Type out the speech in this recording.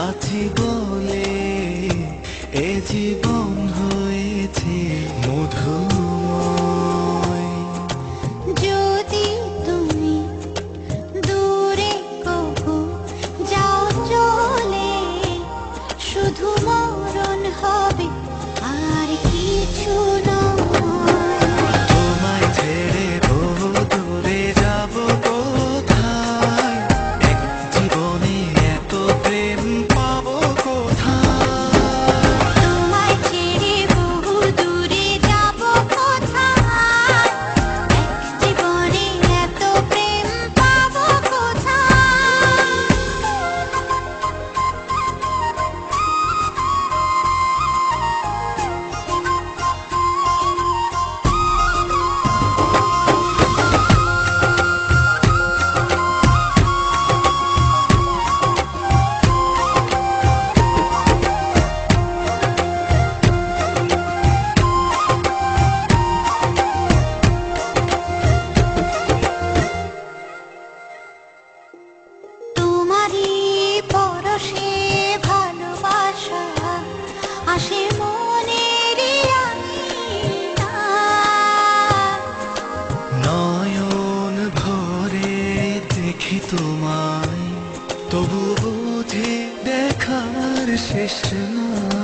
আছি বলে এ জীবন হয়েছে মধুময়। যদি তুমি দূরে কবু যাও চলে, শুধু মরণ হবে আর কিছু নয়। তোমায় ছেড়ে বহু দূরে যাব কোথায়, এক জীবনে এত প্রেম পাবো কোথায়। তোমায় ছেড়ে বহু দূরে যাব কোথায়, এক জীবনে এত প্রেম পাবো কোথায়। তোমারই পরশে ভালোবাসা আসে মনের আঙিনায়। নয়ন ভরে দেখি তোমায়, তবু বুঝি দেখার শেষ নাই।